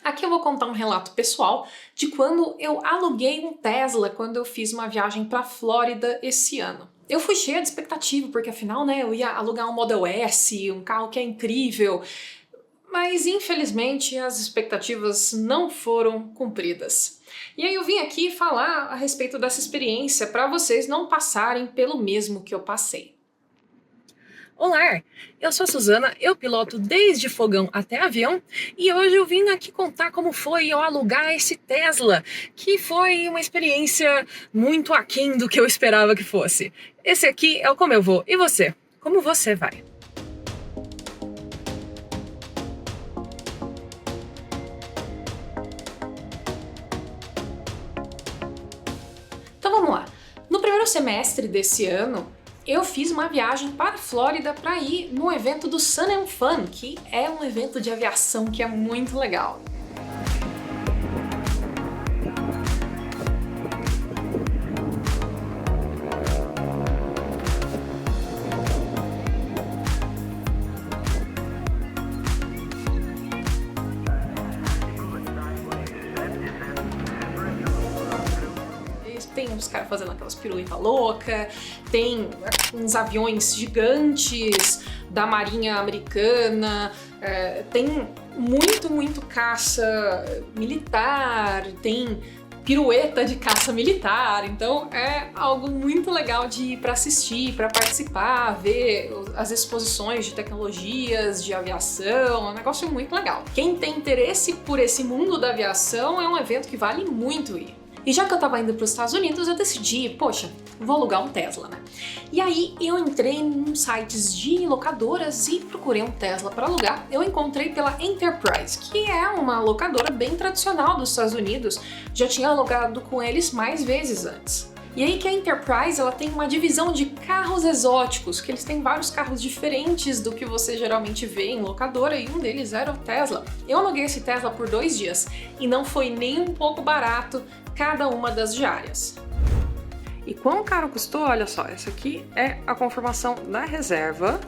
Aqui eu vou contar um relato pessoal de quando eu aluguei um Tesla quando eu fiz uma viagem para a Flórida esse ano. Eu fui cheia de expectativa, porque afinal, né, eu ia alugar um Model S, um carro que é incrível, mas infelizmente as expectativas não foram cumpridas. E aí eu vim aqui falar a respeito dessa experiência para vocês não passarem pelo mesmo que eu passei. Olá, eu sou a Suzana, eu piloto desde fogão até avião e hoje eu vim aqui contar como foi eu alugar esse Tesla, que foi uma experiência muito aquém do que eu esperava que fosse. Esse aqui é o Como Eu Vou. E você? Como você vai? Então vamos lá. No primeiro semestre desse ano, eu fiz uma viagem para a Flórida para ir no evento do Sun and Fun, que é um evento de aviação que é muito legal. Tem uns caras fazendo aquelas piruetas loucas, tem uns aviões gigantes da Marinha Americana, tem muito caça militar, tem pirueta de caça militar, então é algo muito legal de ir para assistir, para participar, ver as exposições de tecnologias, de aviação, é um negócio muito legal. Quem tem interesse por esse mundo da aviação é um evento que vale muito ir. E já que eu tava indo para os Estados Unidos, eu decidi, poxa, vou alugar um Tesla, né? E aí eu entrei em sites de locadoras e procurei um Tesla para alugar. Eu encontrei pela Enterprise, que é uma locadora bem tradicional dos Estados Unidos. Já tinha alugado com eles mais vezes antes. E aí que a Enterprise ela tem uma divisão de carros exóticos, que eles têm vários carros diferentes do que você geralmente vê em locadora, e um deles era o Tesla. Eu aluguei esse Tesla por 2 dias e não foi nem um pouco barato cada uma das diárias. E quão caro custou? Olha só, essa aqui é a confirmação da reserva.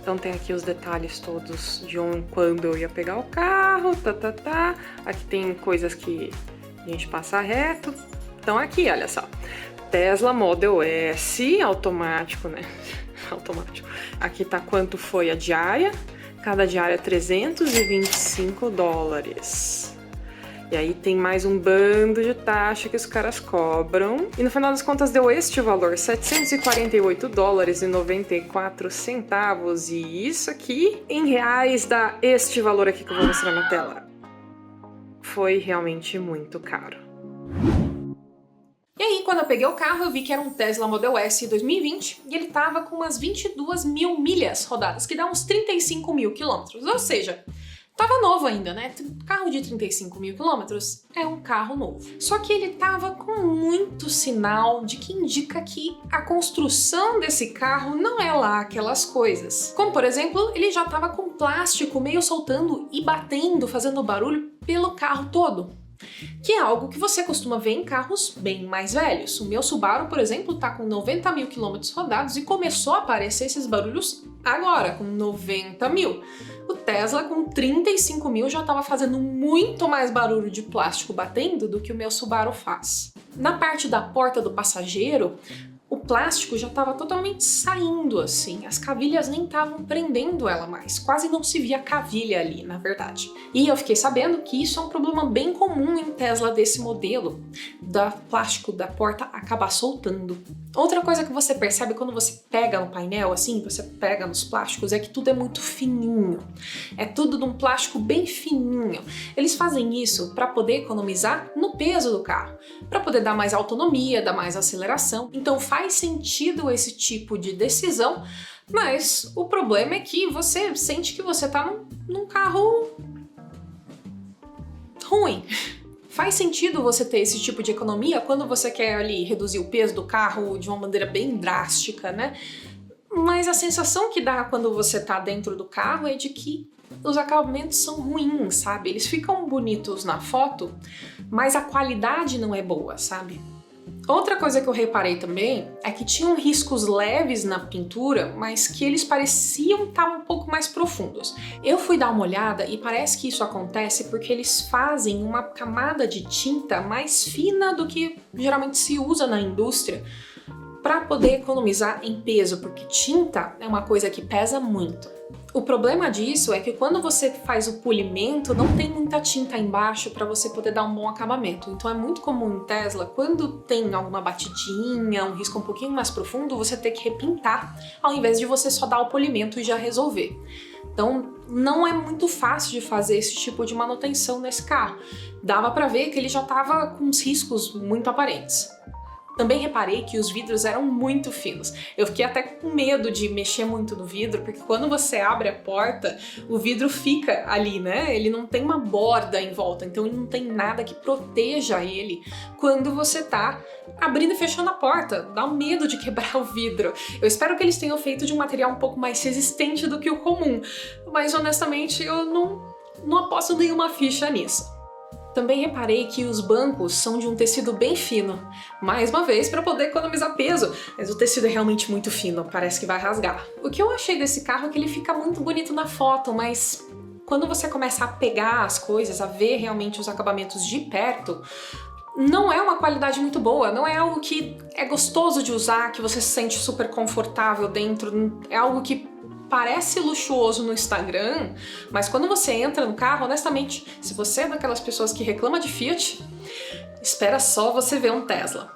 Então tem aqui os detalhes todos de quando eu ia pegar o carro, Aqui tem coisas que a gente passa reto. Então aqui, olha só, Tesla Model S, automático, né? Automático. Aqui tá quanto foi a diária. Cada diária é $325. E aí tem mais um bando de taxa que os caras cobram. E no final das contas deu este valor, $748,94. E isso aqui, em reais, dá este valor aqui que eu vou mostrar na tela. Foi realmente muito caro. E aí, quando eu peguei o carro, eu vi que era um Tesla Model S 2020 e ele tava com umas 22 mil milhas rodadas, que dá uns 35 mil quilômetros. Ou seja, tava novo ainda, né? Carro de 35 mil quilômetros é um carro novo. Só que ele tava com muito sinal de que indica que a construção desse carro não é lá aquelas coisas. Como, por exemplo, ele já tava com plástico meio soltando e batendo, fazendo barulho pelo carro todo. Que é algo que você costuma ver em carros bem mais velhos. O meu Subaru, por exemplo, tá com 90 mil quilômetros rodados e começou a aparecer esses barulhos agora, com 90 mil. O Tesla, com 35 mil, já estava fazendo muito mais barulho de plástico batendo do que o meu Subaru faz. Na parte da porta do passageiro, o plástico já estava totalmente saindo assim, as cavilhas nem estavam prendendo ela mais, quase não se via cavilha ali, na verdade. E eu fiquei sabendo que isso é um problema bem comum em Tesla desse modelo, da plástico da porta acabar soltando. Outra coisa que você percebe quando você pega no painel, assim, você pega nos plásticos, é que tudo é muito fininho. É tudo de um plástico bem fininho. Eles fazem isso para poder economizar no peso do carro, para poder dar mais autonomia, dar mais aceleração. Então faz sentido esse tipo de decisão, mas o problema é que você sente que você tá num carro ruim. Faz sentido você ter esse tipo de economia quando você quer ali reduzir o peso do carro de uma maneira bem drástica, né? Mas a sensação que dá quando você tá dentro do carro é de que os acabamentos são ruins, sabe? Eles ficam bonitos na foto, mas a qualidade não é boa, sabe? Outra coisa que eu reparei também é que tinham riscos leves na pintura, mas que eles pareciam estar um pouco mais profundos. Eu fui dar uma olhada e parece que isso acontece porque eles fazem uma camada de tinta mais fina do que geralmente se usa na indústria para poder economizar em peso, porque tinta é uma coisa que pesa muito. O problema disso é que quando você faz o polimento, não tem muita tinta embaixo para você poder dar um bom acabamento. Então é muito comum em Tesla, quando tem alguma batidinha, um risco um pouquinho mais profundo, você ter que repintar, ao invés de você só dar o polimento e já resolver. Então não é muito fácil de fazer esse tipo de manutenção nesse carro. Dava para ver que ele já estava com uns riscos muito aparentes. Também reparei que os vidros eram muito finos. Eu fiquei até com medo de mexer muito no vidro, porque quando você abre a porta, o vidro fica ali, né? Ele não tem uma borda em volta, então ele não tem nada que proteja ele quando você tá abrindo e fechando a porta. Dá medo de quebrar o vidro. Eu espero que eles tenham feito de um material um pouco mais resistente do que o comum, mas honestamente eu não aposto nenhuma ficha nisso. Também reparei que os bancos são de um tecido bem fino, mais uma vez para poder economizar peso, mas o tecido é realmente muito fino, parece que vai rasgar. O que eu achei desse carro é que ele fica muito bonito na foto, mas quando você começa a pegar as coisas, a ver realmente os acabamentos de perto, não é uma qualidade muito boa, não é algo que é gostoso de usar, que você se sente super confortável dentro, é algo que parece luxuoso no Instagram, mas quando você entra no carro, honestamente, se você é daquelas pessoas que reclama de Fiat, espera só você ver um Tesla.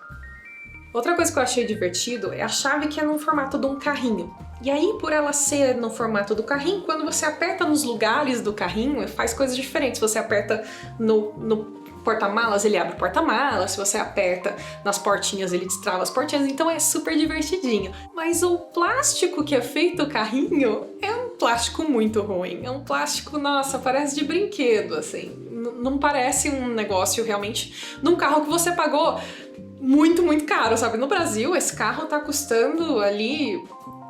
Outra coisa que eu achei divertido é a chave que é no formato de um carrinho. E aí, por ela ser no formato do carrinho, quando você aperta nos lugares do carrinho, faz coisas diferentes. Você aperta no porta-malas, ele abre o porta-malas, se você aperta nas portinhas, ele destrava as portinhas, então é super divertidinho. Mas o plástico que é feito o carrinho é um plástico muito ruim, é um plástico, nossa, parece de brinquedo, assim, não parece um negócio realmente num carro que você pagou muito, muito caro, sabe? No Brasil, esse carro tá custando ali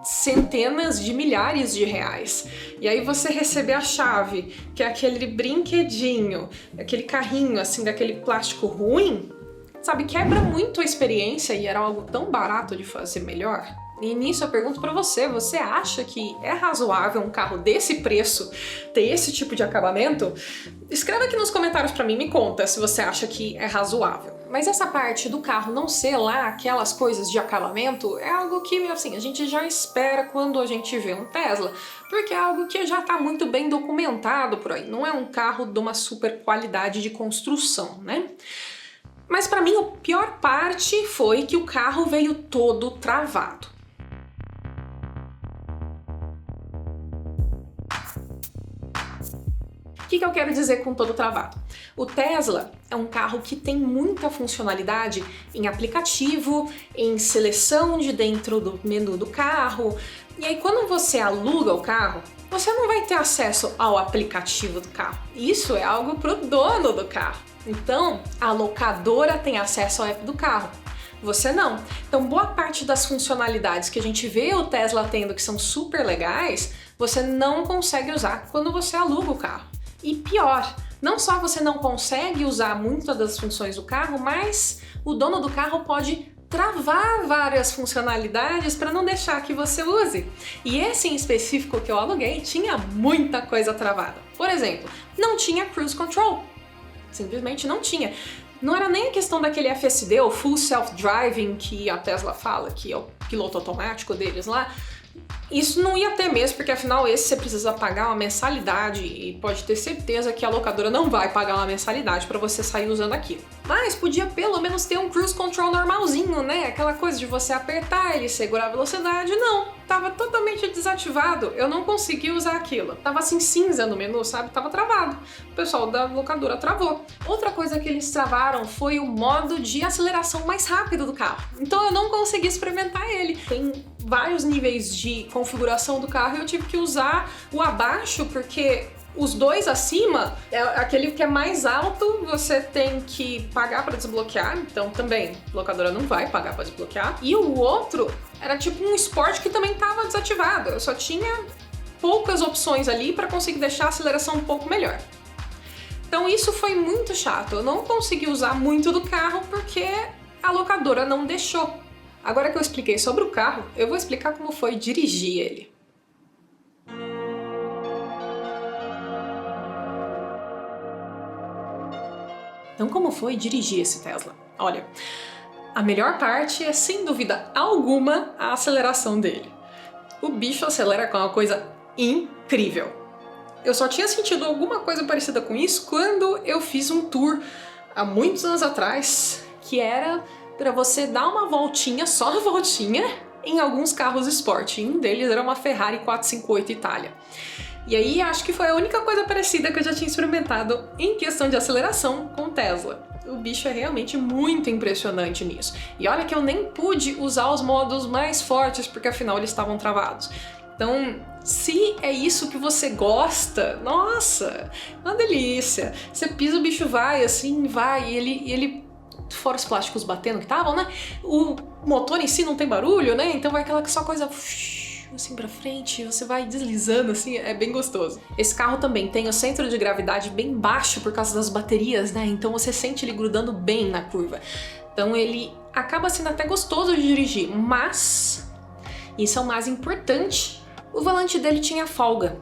centenas de milhares de reais. E aí você receber a chave, que é aquele brinquedinho, aquele carrinho assim, daquele plástico ruim, sabe, quebra muito a experiência e era algo tão barato de fazer melhor. E nisso eu pergunto pra você, você acha que é razoável um carro desse preço ter esse tipo de acabamento? Escreva aqui nos comentários pra mim, me conta se você acha que é razoável. Mas essa parte do carro não ser lá aquelas coisas de acabamento é algo que, assim, a gente já espera quando a gente vê um Tesla, porque é algo que já tá muito bem documentado por aí, não é um carro de uma super qualidade de construção, né? Mas pra mim a pior parte foi que o carro veio todo travado. O que eu quero dizer com todo travado? O Tesla é um carro que tem muita funcionalidade em aplicativo, em seleção de dentro do menu do carro, e aí quando você aluga o carro, você não vai ter acesso ao aplicativo do carro. Isso é algo para o dono do carro. Então, a locadora tem acesso ao app do carro. Você não. Então, boa parte das funcionalidades que a gente vê o Tesla tendo, que são super legais, você não consegue usar quando você aluga o carro. E pior, não só você não consegue usar muitas das funções do carro, mas o dono do carro pode travar várias funcionalidades para não deixar que você use. E esse em específico que eu aluguei tinha muita coisa travada. Por exemplo, não tinha cruise control. Simplesmente não tinha. Não era nem a questão daquele FSD, o Full Self-Driving, que a Tesla fala, que é o piloto automático deles lá. Isso não ia ter mesmo, porque afinal esse você precisa pagar uma mensalidade e pode ter certeza que a locadora não vai pagar uma mensalidade para você sair usando aquilo. Mas podia pelo menos ter um cruise control normalzinho, né? Aquela coisa de você apertar ele, segurar a velocidade. Não, tava totalmente desativado, eu não consegui usar aquilo. Tava assim cinza no menu, sabe? Tava travado. O pessoal da locadora travou. Outra coisa que eles travaram foi o modo de aceleração mais rápido do carro. Então eu não consegui experimentar ele. Tem vários níveis de configuração do carro e eu tive que usar o abaixo porque os dois acima, é aquele que é mais alto, você tem que pagar para desbloquear, então também a locadora não vai pagar para desbloquear. E o outro era tipo um Sport que também estava desativado, eu só tinha poucas opções ali para conseguir deixar a aceleração um pouco melhor. Então isso foi muito chato, eu não consegui usar muito do carro porque a locadora não deixou. Agora que eu expliquei sobre o carro, eu vou explicar como foi dirigir ele. Então, como foi dirigir esse Tesla? Olha, a melhor parte é, sem dúvida alguma, a aceleração dele. O bicho acelera com uma coisa incrível. Eu só tinha sentido alguma coisa parecida com isso quando eu fiz um tour há muitos anos atrás, que era para você dar uma voltinha, só uma voltinha, em alguns carros esporte. Um deles era uma Ferrari 458 Itália. E aí acho que foi a única coisa parecida que eu já tinha experimentado em questão de aceleração com o Tesla. O bicho é realmente muito impressionante nisso. E olha que eu nem pude usar os modos mais fortes, porque afinal eles estavam travados. Então, se é isso que você gosta, nossa, uma delícia. Você pisa, o bicho vai assim, vai, e ele fora os plásticos batendo que estavam, né? O motor em si não tem barulho, né? Então vai aquela só coisa assim pra frente, você vai deslizando assim, é bem gostoso. Esse carro também tem o centro de gravidade bem baixo por causa das baterias, né? Então você sente ele grudando bem na curva. Então ele acaba sendo até gostoso de dirigir, mas isso é o mais importante, o volante dele tinha folga.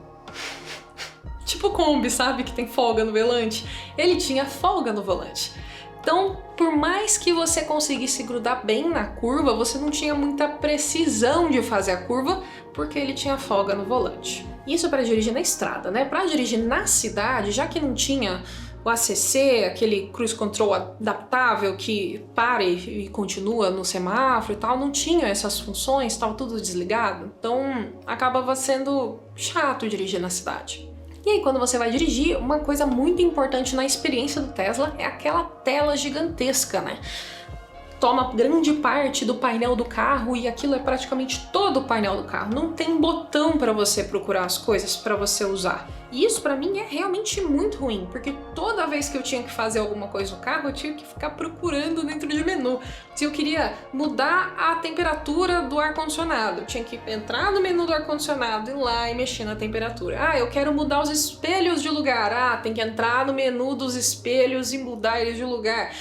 Tipo Kombi, sabe? Que tem folga no volante. Ele tinha folga no volante. Então, por mais que você conseguisse grudar bem na curva, você não tinha muita precisão de fazer a curva, porque ele tinha folga no volante. Isso para dirigir na estrada, né? Para dirigir na cidade, já que não tinha o ACC, aquele cruise control adaptável que para e continua no semáforo e tal, não tinha essas funções, estava tudo desligado. Então, acabava sendo chato dirigir na cidade. E aí, quando você vai dirigir, uma coisa muito importante na experiência do Tesla é aquela tela gigantesca, né? Toma grande parte do painel do carro e aquilo é praticamente todo o painel do carro. Não tem botão para você procurar as coisas para você usar. E isso para mim é realmente muito ruim, porque toda vez que eu tinha que fazer alguma coisa no carro, eu tinha que ficar procurando dentro de menu. Se eu queria mudar a temperatura do ar-condicionado, eu tinha que entrar no menu do ar-condicionado, ir lá e mexer na temperatura. Ah, eu quero mudar os espelhos de lugar. Ah, tem que entrar no menu dos espelhos e mudar eles de lugar.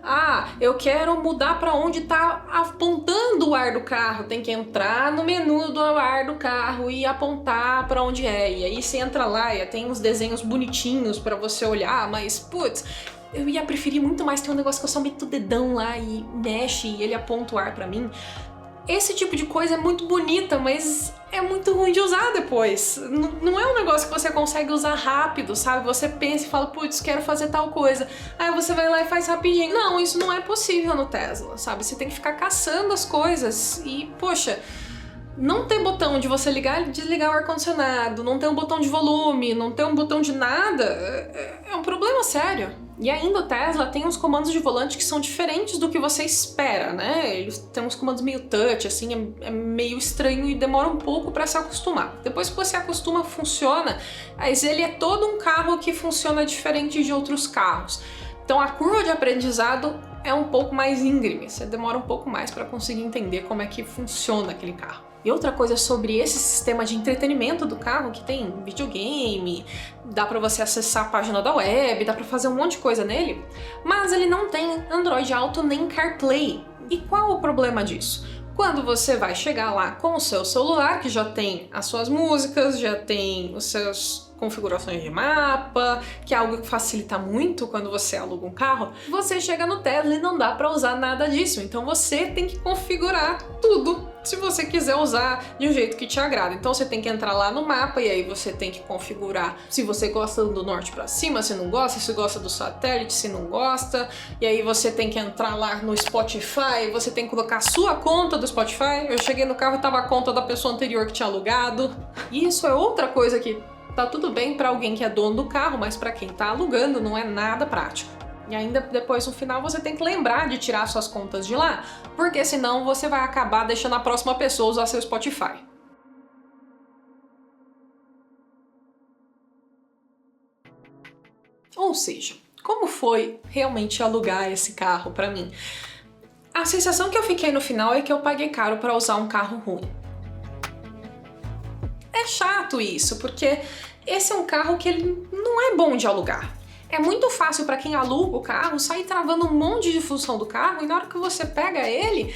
Ah, eu quero mudar para onde está apontando o ar do carro. Tem que entrar no menu do ar do carro e apontar para onde é. E aí você entra lá e tem uns desenhos bonitinhos para você olhar, mas putz, eu ia preferir muito mais ter um negócio que eu só meto o dedão lá e mexe e ele aponta o ar para mim. Esse tipo de coisa é muito bonita, mas é muito ruim de usar depois. Não é um negócio que você consegue usar rápido, sabe? Você pensa e fala, putz, quero fazer tal coisa. Aí você vai lá e faz rapidinho. Não, isso não é possível no Tesla, sabe? Você tem que ficar caçando as coisas e, poxa, não ter botão de você ligar e desligar o ar-condicionado, não ter um botão de volume, não ter um botão de nada, é um problema sério. E ainda o Tesla tem uns comandos de volante que são diferentes do que você espera, né? Eles têm uns comandos meio touch, assim, é meio estranho e demora um pouco para se acostumar. Depois que você acostuma, funciona, mas ele é todo um carro que funciona diferente de outros carros. Então a curva de aprendizado é um pouco mais íngreme, você demora um pouco mais para conseguir entender como é que funciona aquele carro. E outra coisa sobre esse sistema de entretenimento do carro, que tem videogame, dá pra você acessar a página da web, dá pra fazer um monte de coisa nele, mas ele não tem Android Auto nem CarPlay. E qual o problema disso? Quando você vai chegar lá com o seu celular, que já tem as suas músicas, já tem os seus configurações de mapa, que é algo que facilita muito quando você aluga um carro, você chega no Tesla e não dá para usar nada disso. Então você tem que configurar tudo se você quiser usar de um jeito que te agrada. Então você tem que entrar lá no mapa e aí você tem que configurar se você gosta do norte para cima, se não gosta, se gosta do satélite, se não gosta. E aí você tem que entrar lá no Spotify, você tem que colocar a sua conta do Spotify. Eu cheguei no carro e tava a conta da pessoa anterior que tinha alugado. E isso é outra coisa que tá tudo bem para alguém que é dono do carro, mas para quem tá alugando não é nada prático. E ainda depois, no final, você tem que lembrar de tirar suas contas de lá, porque senão você vai acabar deixando a próxima pessoa usar seu Spotify. Ou seja, como foi realmente alugar esse carro para mim? A sensação que eu fiquei no final é que eu paguei caro para usar um carro ruim. É chato isso, porque esse é um carro que ele não é bom de alugar. é muito fácil para quem aluga o carro sair travando um monte de função do carro e na hora que você pega ele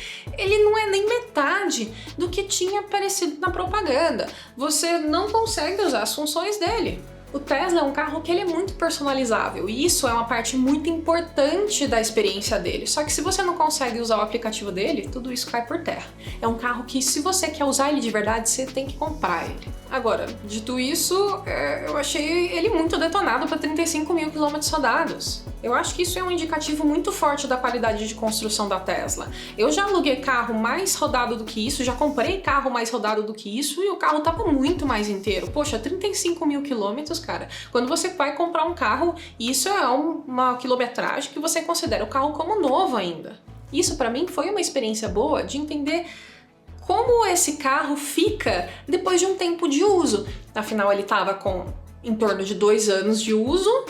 não é nem metade do que tinha aparecido na propaganda. Você não consegue usar as funções dele. O Tesla é um carro que ele é muito personalizável e isso é uma parte muito importante da experiência dele. Só que se você não consegue usar o aplicativo dele, tudo isso cai por terra. É um carro que se você quer usar ele de verdade, você tem que comprar ele. Agora, dito isso, eu achei ele muito detonado para 35 mil quilômetros rodados. Eu acho que isso é um indicativo muito forte da qualidade de construção da Tesla. Eu já aluguei carro mais rodado do que isso, já comprei carro mais rodado do que isso e o carro tava muito mais inteiro. Poxa, 35 mil quilômetros, cara. Quando você vai comprar um carro, isso é uma quilometragem que você considera o carro como novo ainda. Isso para mim foi uma experiência boa de entender como esse carro fica depois de um tempo de uso. Afinal, ele estava com em torno de 2 anos de uso,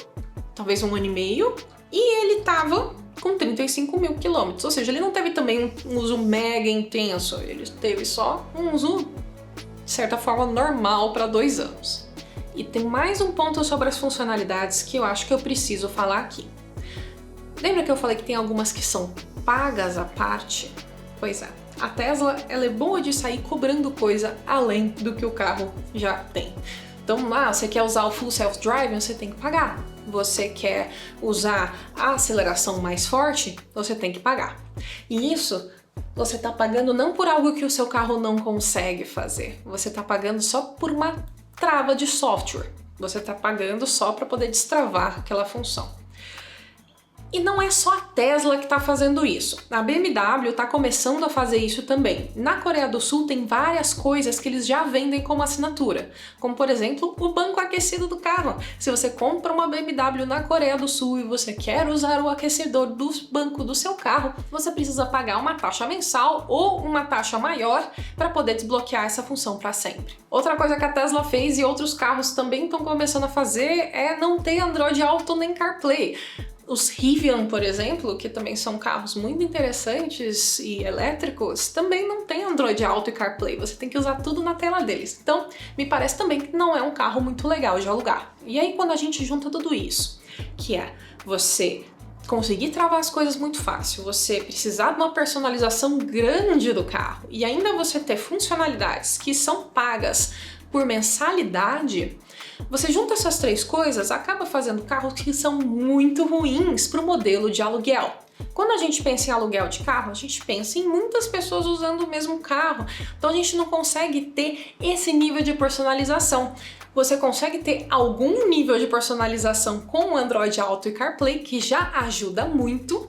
talvez 1 ano e meio, e ele estava com 35 mil quilômetros. Ou seja, ele não teve também um uso mega intenso, ele teve só um uso, de certa forma, normal para 2 anos. E tem mais um ponto sobre as funcionalidades que eu acho que eu preciso falar aqui. Lembra que eu falei que tem algumas que são pagas à parte? Pois é. A Tesla, ela é boa de sair cobrando coisa além do que o carro já tem. Então, você quer usar o Full Self-Driving, você tem que pagar. Você quer usar a aceleração mais forte, você tem que pagar. E isso, você está pagando não por algo que o seu carro não consegue fazer. Você está pagando só por uma trava de software. Você está pagando só para poder destravar aquela função. E não é só a Tesla que está fazendo isso. A BMW está começando a fazer isso também. Na Coreia do Sul tem várias coisas que eles já vendem como assinatura, como por exemplo o banco aquecido do carro. Se você compra uma BMW na Coreia do Sul e você quer usar o aquecedor do banco do seu carro, você precisa pagar uma taxa mensal ou uma taxa maior para poder desbloquear essa função para sempre. Outra coisa que a Tesla fez e outros carros também estão começando a fazer é não ter Android Auto nem CarPlay. Os Rivian, por exemplo, que também são carros muito interessantes e elétricos, também não tem Android Auto e CarPlay, você tem que usar tudo na tela deles. Então, me parece também que não é um carro muito legal de alugar. E aí, quando a gente junta tudo isso, que é você conseguir travar as coisas muito fácil, você precisar de uma personalização grande do carro e ainda você ter funcionalidades que são pagas por mensalidade, você junta essas 3 coisas, acaba fazendo carros que são muito ruins para o modelo de aluguel. Quando a gente pensa em aluguel de carro, a gente pensa em muitas pessoas usando o mesmo carro, então a gente não consegue ter esse nível de personalização. Você consegue ter algum nível de personalização com o Android Auto e CarPlay, que já ajuda muito.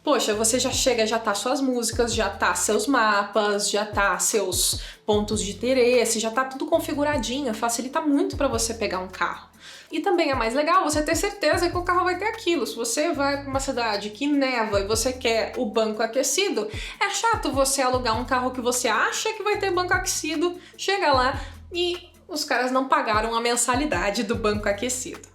Poxa, você já chega, já tá suas músicas, já tá seus mapas, já tá seus pontos de interesse, já tá tudo configuradinho, facilita muito para você pegar um carro. E também é mais legal você ter certeza que o carro vai ter aquilo. Se você vai para uma cidade que neva e você quer o banco aquecido, é chato você alugar um carro que você acha que vai ter banco aquecido, chega lá e os caras não pagaram a mensalidade do banco aquecido.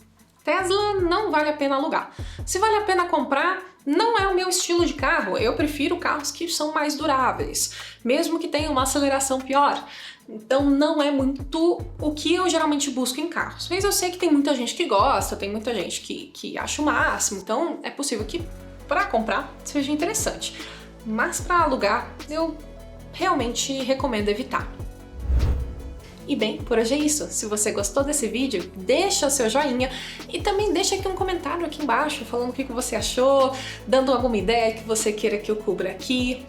Tesla não vale a pena alugar. Se vale a pena comprar, não é o meu estilo de carro. Eu prefiro carros que são mais duráveis, mesmo que tenham uma aceleração pior. Então não é muito o que eu geralmente busco em carros. Mas eu sei que tem muita gente que gosta, tem muita gente que acha o máximo, então é possível que para comprar seja interessante. Mas para alugar, eu realmente recomendo evitar. E bem, por hoje é isso. Se você gostou desse vídeo, deixa o seu joinha e também deixa aqui um comentário aqui embaixo falando o que você achou, dando alguma ideia que você queira que eu cubra aqui.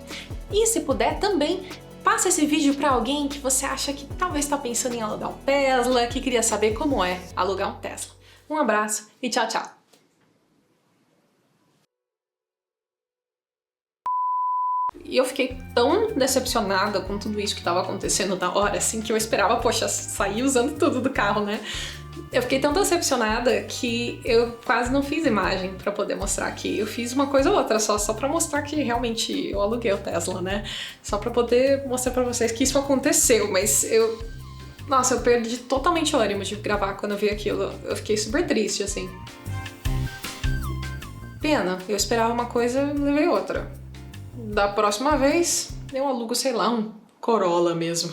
E se puder também, passa esse vídeo para alguém que você acha que talvez está pensando em alugar um Tesla, que queria saber como é alugar um Tesla. Um abraço e tchau, tchau! E eu fiquei tão decepcionada com tudo isso que estava acontecendo na hora, assim, que eu esperava, poxa, sair usando tudo do carro, né? Eu fiquei tão decepcionada que eu quase não fiz imagem pra poder mostrar aqui. Eu fiz uma coisa ou outra só pra mostrar que realmente eu aluguei o Tesla, né? Só pra poder mostrar pra vocês que isso aconteceu, mas Nossa, eu perdi totalmente o ânimo de gravar quando eu vi aquilo. Eu fiquei super triste, assim. Pena, eu esperava uma coisa e levei outra. Da próxima vez, eu alugo, sei lá, um Corolla mesmo.